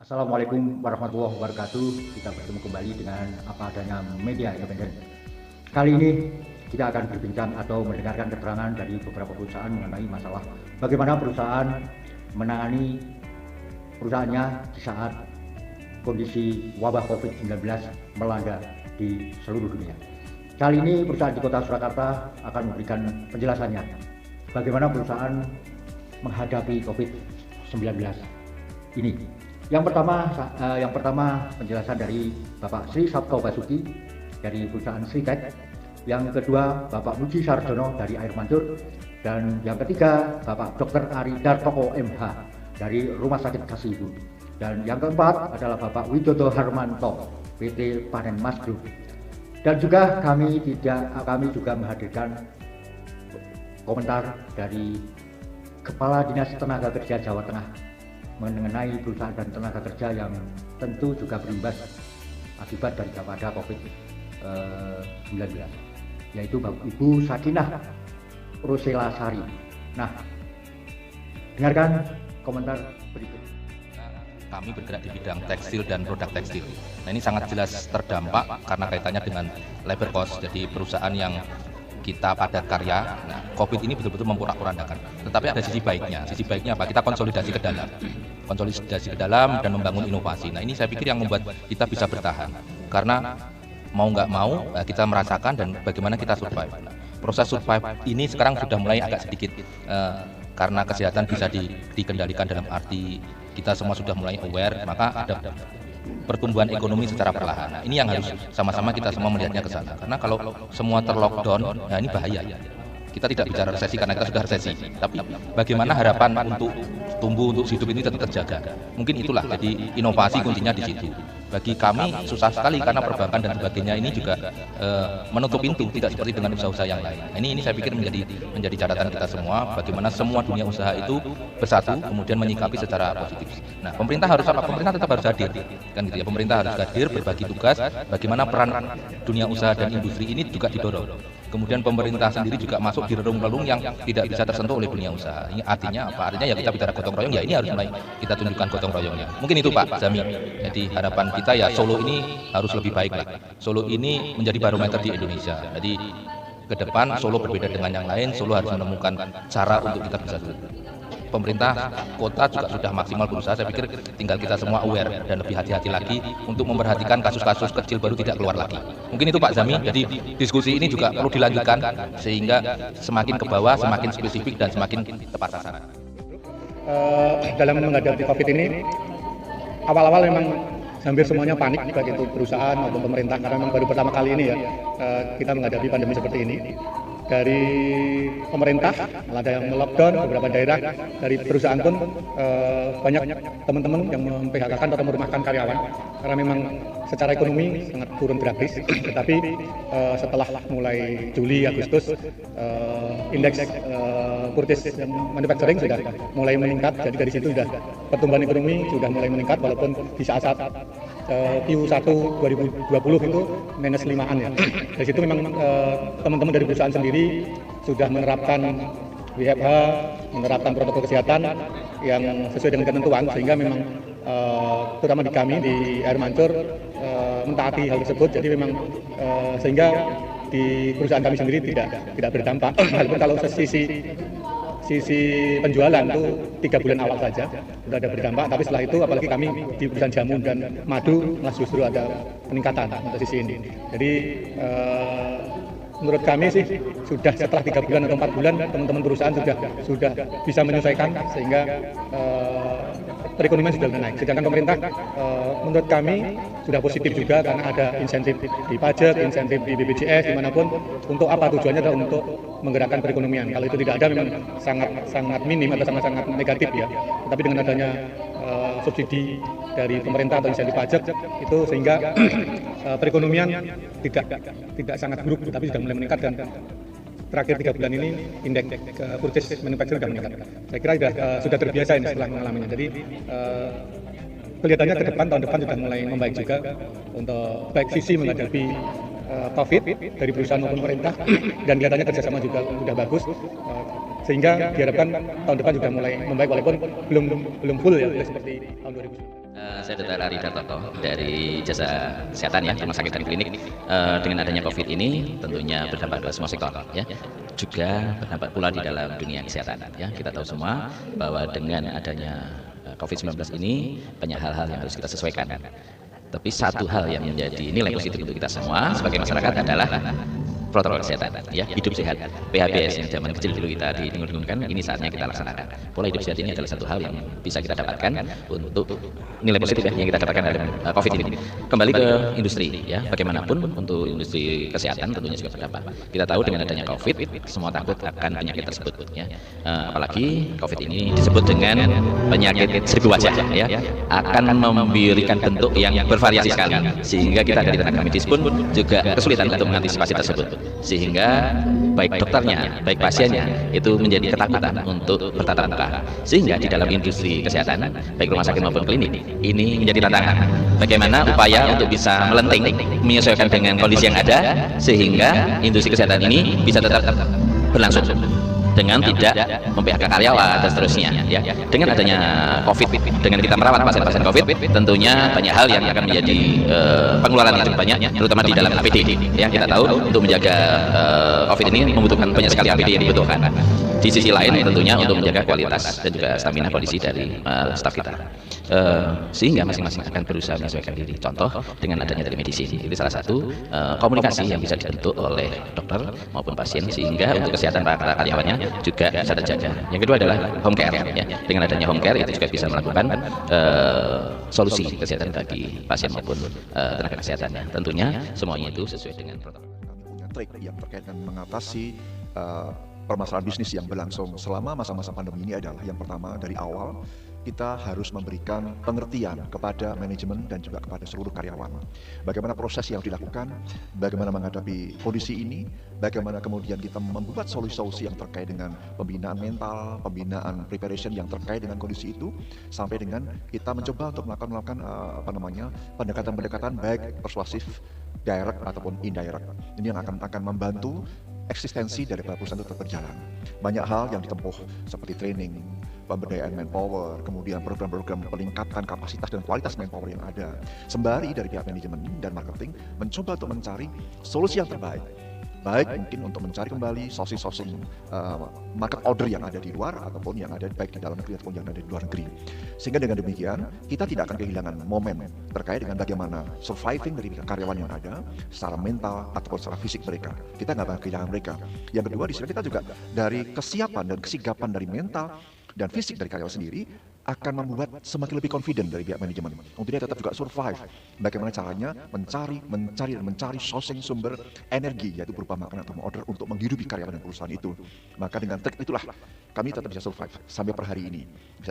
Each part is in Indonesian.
Assalamualaikum warahmatullahi wabarakatuh. Kita bertemu kembali dengan apa adanya media independen. Kali ini kita akan berbincang atau mendengarkan keterangan dari beberapa perusahaan mengenai masalah bagaimana perusahaan menangani perusahaannya di saat kondisi wabah COVID-19 melanda di seluruh dunia. Kali ini perusahaan di Kota Surakarta akan memberikan penjelasannya bagaimana perusahaan menghadapi COVID-19 ini. Yang pertama penjelasan dari Bapak Sri Sabto Basuki dari perusahaan Sritek, yang kedua Bapak Muji Sarjono dari Air Mancur, dan yang ketiga Bapak Dr. Ari Dartoko MH dari Rumah Sakit Kasih Ibu, dan yang keempat adalah Bapak Widodo Harmanto PT Panen Mas Group. Dan juga kami juga menghadirkan komentar dari Kepala Dinas Tenaga Kerja Jawa Tengah mengenai perusahaan dan tenaga kerja yang tentu juga berimbas akibat daripada COVID-19, yaitu Ibu Sakinah Rosela Sari. Nah, dengarkan komentar berikut. Kami bergerak di bidang tekstil dan produk tekstil. Nah, ini sangat jelas terdampak karena kaitannya dengan labor cost. Jadi perusahaan yang kita padat karya, nah, COVID ini betul-betul memporak-porandakan. Tetapi ada sisi baiknya. Sisi baiknya apa? Kita konsolidasi ke dalam dan membangun inovasi. Nah, ini saya pikir yang membuat kita bisa bertahan. Karena mau nggak mau kita merasakan dan bagaimana kita survive. Nah, proses survive ini sekarang sudah mulai agak sedikit karena kesehatan bisa dikendalikan, dalam arti kita semua sudah mulai aware, maka ada pertumbuhan ekonomi secara perlahan. Nah, ini yang harus sama-sama kita semua melihatnya ke sana. Karena kalau semua terlockdown, nah ini bahaya. Kita tidak bicara resesi karena kita sudah resesi. Tapi bagaimana harapan untuk tumbuh, untuk hidup ini tetap terjaga. Mungkin itulah, jadi inovasi kuncinya di situ. Bagi kami susah sekali karena perbankan dan sebagainya ini juga menutup pintu, tidak seperti dengan usaha-usaha yang lain. Nah, ini saya pikir menjadi catatan kita semua, bagaimana semua dunia usaha itu bersatu kemudian menyikapi secara positif. Nah, pemerintah harus apa? Pemerintah tetap harus hadir, kan gitu ya. Pemerintah harus hadir, berbagi tugas, bagaimana peran dunia usaha dan industri ini juga didorong. Kemudian pemerintah sendiri juga masuk di relung-relung yang tidak bisa tersentuh oleh dunia usaha. Ini artinya apa? Artinya ya kita bicara gotong royong, ya ini harus mulai kita tunjukkan gotong royongnya. Mungkin itu Pak Zami. Jadi harapan kita ya Solo ini harus lebih baik lah. Solo ini menjadi barometer di Indonesia. Jadi ke depan Solo berbeda dengan yang lain. Solo harus menemukan cara untuk kita bisa pemerintah kota juga sudah maksimal berusaha. Saya pikir tinggal kita semua aware dan lebih hati-hati lagi untuk memperhatikan kasus-kasus kecil baru tidak keluar lagi. Mungkin itu Pak Zami. Jadi diskusi ini juga perlu dilanjutkan sehingga semakin ke bawah, semakin spesifik dan semakin tepat sasaran. Dalam menghadapi COVID ini, awal-awal memang hampir semuanya panik, baik itu perusahaan maupun pemerintah, karena memang baru pertama kali ini ya kita menghadapi pandemi seperti ini. Dari pemerintah ada yang melockdown beberapa daerah, dari perusahaan pun banyak teman-teman yang mem-PHK-kan atau merumahkan karyawan karena memang secara ekonomi sangat turun drastis. Tetapi setelah mulai Juli Agustus indeks purchase manufacturing sudah mulai meningkat, jadi dari situ sudah pertumbuhan ekonomi sudah mulai meningkat, walaupun di saat-saat Q1 2020 itu minus 5-an ya. Dari situ memang teman-teman dari perusahaan sendiri sudah menerapkan WFH, menerapkan protokol kesehatan yang sesuai dengan ketentuan, sehingga memang terutama di kami di Air Mancur mentaati hal tersebut. Jadi memang sehingga di perusahaan kami sendiri tidak berdampak. Walaupun kalau sisi penjualan itu 3 bulan awal saja sudah ada berdampak, tapi setelah itu apalagi kami di perusahaan jamu dan madu justru ada peningkatan untuk sisi ini. Jadi menurut kami sih sudah setelah 3 bulan atau 4 bulan teman-teman perusahaan sudah bisa menyesuaikan, sehingga perekonomian sudah naik. Sedangkan pemerintah menurut kami sudah positif juga karena ada insentif di pajak, insentif di BPJS, dimanapun. Untuk apa tujuannya adalah untuk menggerakkan perekonomian. Kalau itu tidak ada memang sangat minim atau sangat negatif ya. Tapi dengan adanya subsidi dari pemerintah atau insentif pajak itu, sehingga perekonomian tidak sangat buruk, tapi sudah mulai meningkat, dan terakhir 3 bulan ini indeks purchase manufacturing sudah meningkat. Saya kira sudah terbiasa ini setelah mengalaminya. Jadi kelihatannya ke depan, tahun depan sudah mulai membaik juga untuk baik sisi menghadapi COVID dari perusahaan maupun pemerintah, dan kelihatannya kerjasama juga sudah bagus. sehingga diharapkan tahun depan juga mulai membaik walaupun belum full ya seperti tahun 2019. Saya Dr. Ari Dartoto dari Jasa Kesehatan ya, Rumah Sakit dan Klinik. Dengan adanya COVID ini tentunya berdampak ke semua sektor ya. Juga berdampak pula di dalam dunia kesehatan ya. Kita tahu semua bahwa dengan adanya COVID-19 ini banyak hal-hal yang harus kita sesuaikan. Tapi satu hal yang menjadi nilai positif untuk kita semua sebagai masyarakat adalah protokol kesehatan ya, hidup sehat. PHBS yang zaman kecil dulu kita didengung-dengungkan, ini saatnya kita laksanakan. Pola hidup sehat ini adalah satu hal yang bisa kita dapatkan untuk nilai positif ya yang kita dapatkan dari COVID ini. Kembali ke industri ya, bagaimanapun untuk industri kesehatan tentunya juga berdampak. Kita tahu dengan adanya COVID, semua takut akan penyakit tersebut ya. Apalagi COVID ini disebut dengan penyakit seribu wajah ya, akan memberikan bentuk yang bervariasi sekali, sehingga kita dari tenaga medis pun juga kesulitan untuk mengantisipasi tersebut. Sehingga baik dokternya, baik pasiennya itu menjadi ketakutan untuk bertatap muka. Sehingga di dalam industri kesehatan, baik rumah sakit maupun klinik, ini menjadi tantangan. Bagaimana upaya untuk bisa melenting, menyesuaikan dengan kondisi yang ada, sehingga industri kesehatan ini bisa tetap berlangsung dengan tidak memphk karyawan dan seterusnya ya. Dengan adanya COVID, dengan kita merawat pasien-pasien COVID, tentunya banyak hal yang akan menjadi pengeluaran yang cukup banyak, terutama di dalam APD ya. Kita tahu untuk menjaga COVID ini membutuhkan banyak sekali APD yang dibutuhkan. Di sisi lain tentunya untuk menjaga kualitas dan juga stamina kondisi dari staf kita. Sehingga masing-masing akan berusaha menyesuaikan diri. Contoh dengan adanya telemedicine, itu salah satu komunikasi yang bisa dibentuk oleh dokter maupun pasien, sehingga untuk kesehatan para karyawannya juga bisa terjaga. Yang kedua adalah home care ya. Dengan adanya home care itu juga bisa melakukan solusi kesehatan bagi pasien maupun tenaga kesehatannya. Tentunya semuanya itu sesuai dengan protokol. Punya trik yang terkait dengan mengatasi permasalahan bisnis yang berlangsung selama masa-masa pandemi ini adalah yang pertama, dari awal kita harus memberikan pengertian kepada manajemen dan juga kepada seluruh karyawan. Bagaimana proses yang dilakukan, bagaimana menghadapi kondisi ini, bagaimana kemudian kita membuat solusi-solusi yang terkait dengan pembinaan mental, pembinaan preparation yang terkait dengan kondisi itu, sampai dengan kita mencoba untuk melakukan pendekatan-pendekatan baik persuasif, direct ataupun indirect. Ini yang akan membantu eksistensi dari perusahaan itu tetap berjalan. Banyak hal yang ditempuh seperti training, pemberdayaan manpower, kemudian program-program peningkatan kapasitas dan kualitas manpower yang ada. Sembari dari pihak manajemen dan marketing mencoba untuk mencari solusi yang terbaik. Baik mungkin untuk mencari kembali sourcing market order yang ada di luar ataupun yang ada baik di dalam negeri ataupun yang ada di luar negeri. Sehingga dengan demikian kita tidak akan kehilangan momen terkait dengan bagaimana surviving dari karyawan yang ada secara mental ataupun secara fisik mereka. Kita nggak bakal kehilangan mereka. Yang kedua di sini kita juga dari kesiapan dan kesigapan dari mental dan fisik dari karyawan sendiri akan membuat semakin lebih confident dari pihak manajemen untuk dia tetap juga survive. Bagaimana caranya mencari sourcing sumber energi, yaitu berupa makanan atau order untuk menghidupi karyawan dan perusahaan itu. Maka dengan trik itulah kami tetap bisa survive sampai per hari ini.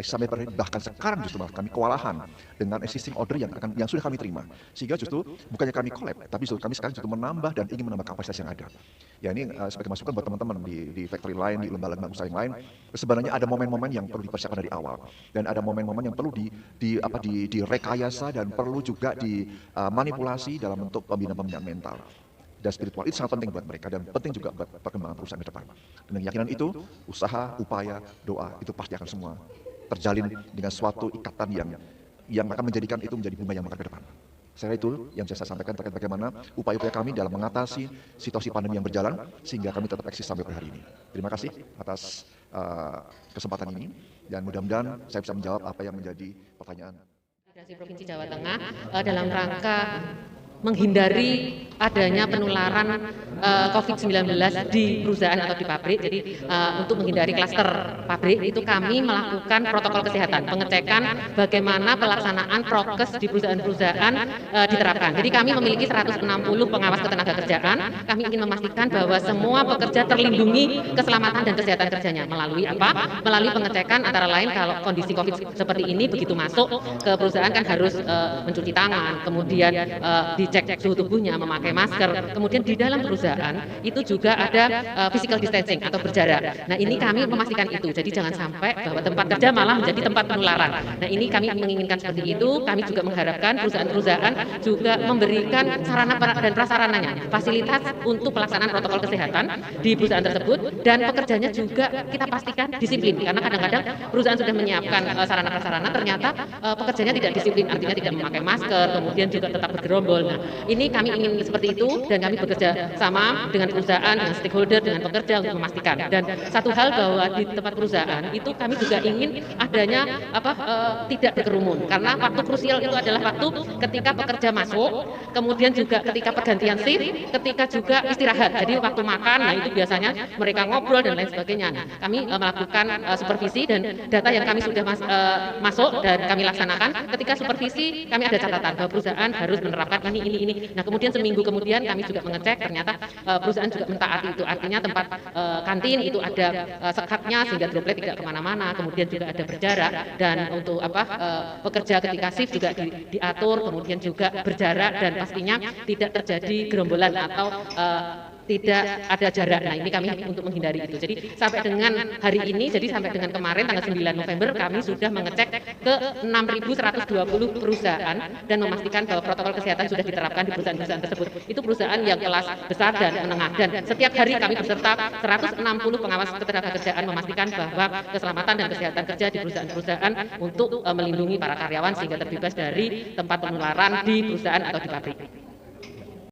Sampai per hari, bahkan sekarang justru kami kewalahan dengan existing order yang sudah kami terima. Sehingga justru bukannya kami collab, tapi justru kami sekarang justru menambah dan ingin menambah kapasitas yang ada. Ya ini sebagai masukan buat teman-teman di factory lain, di lembaga usaha yang lain. Sebenarnya ada momen-momen yang perlu dipersiapkan dari awal, dan ada momen-momen yang perlu direkayasa dan perlu juga dimanipulasi dalam bentuk pembinaan mental dan spiritual. Itu sangat penting buat mereka dan penting juga buat perkembangan perusahaan ke depan. Dengan keyakinan itu, usaha, upaya, doa itu pasti akan semua terjalin dengan suatu ikatan yang akan menjadikan itu menjadi bunga yang mekar ke depan. Saya itu yang saya sampaikan terkait bagaimana upaya-upaya kami dalam mengatasi situasi pandemi yang berjalan sehingga kami tetap eksis sampai hari ini. Terima kasih atas kesempatan ini dan mudah-mudahan saya bisa menjawab apa yang menjadi pertanyaan. Provinsi Jawa Tengah dalam rangka menghindari adanya penularan COVID-19 di perusahaan atau di pabrik. Jadi untuk menghindari klaster pabrik itu kami melakukan protokol kesehatan, pengecekan bagaimana pelaksanaan prokes di perusahaan-perusahaan diterapkan. Jadi kami memiliki 160 pengawas ketenagakerjaan. Kami ingin memastikan bahwa semua pekerja terlindungi keselamatan dan kesehatan kerjanya melalui apa? Melalui pengecekan antara lain kalau kondisi COVID seperti ini begitu masuk ke perusahaan kan harus mencuci tangan, kemudian dicek suhu tubuhnya, memakai memakai masker. Kemudian di dalam perusahaan itu juga ada physical distancing atau berjarak. Nah, ini kami memastikan itu. Jadi jangan sampai bahwa tempat kerja malah menjadi tempat penularan. Nah, ini kami menginginkan seperti itu. Kami juga mengharapkan perusahaan-perusahaan juga memberikan sarana dan prasarananya, fasilitas untuk pelaksanaan protokol kesehatan di perusahaan tersebut, dan pekerjanya juga kita pastikan disiplin, karena kadang-kadang perusahaan sudah menyiapkan sarana prasarana, ternyata pekerjanya tidak disiplin, artinya tidak memakai masker, kemudian juga tetap bergerombol. Nah, ini kami ingin seperti itu, dan kami bekerja sama dengan perusahaan, dengan stakeholder, dengan pekerja untuk memastikan. Dan satu hal bahwa di tempat perusahaan itu kami juga ingin adanya tidak berkerumun, karena waktu krusial itu adalah waktu ketika pekerja masuk, kemudian juga ketika pergantian shift, ketika juga istirahat. Jadi waktu makan, nah itu biasanya mereka ngobrol dan lain sebagainya. Nah, kami melakukan supervisi, dan data yang kami sudah masuk dan kami laksanakan. Ketika supervisi kami ada catatan bahwa perusahaan harus menerapkan ini. Nah, kemudian seminggu kemudian kami juga mengecek, ternyata perusahaan juga mentaati itu. Artinya tempat kantin itu ada sekatnya sehingga droplet tidak kemana-mana. Kemudian juga ada berjarak, dan untuk pekerja ketika shift juga diatur, kemudian juga berjarak, dan pastinya tidak terjadi gerombolan atau tidak ada jarak. Nah, ini kami untuk menghindari itu. Jadi sampai dengan hari ini, jadi sampai dengan kemarin tanggal 9 November kami sudah mengecek ke 6.120 perusahaan dan memastikan bahwa protokol kesehatan sudah diterapkan di perusahaan-perusahaan tersebut. Itu perusahaan yang kelas besar dan menengah, dan setiap hari kami berserta 160 pengawas ketenagakerjaan memastikan bahwa keselamatan dan kesehatan kerja di perusahaan-perusahaan untuk melindungi para karyawan sehingga terbebas dari tempat penularan di perusahaan atau di pabrik.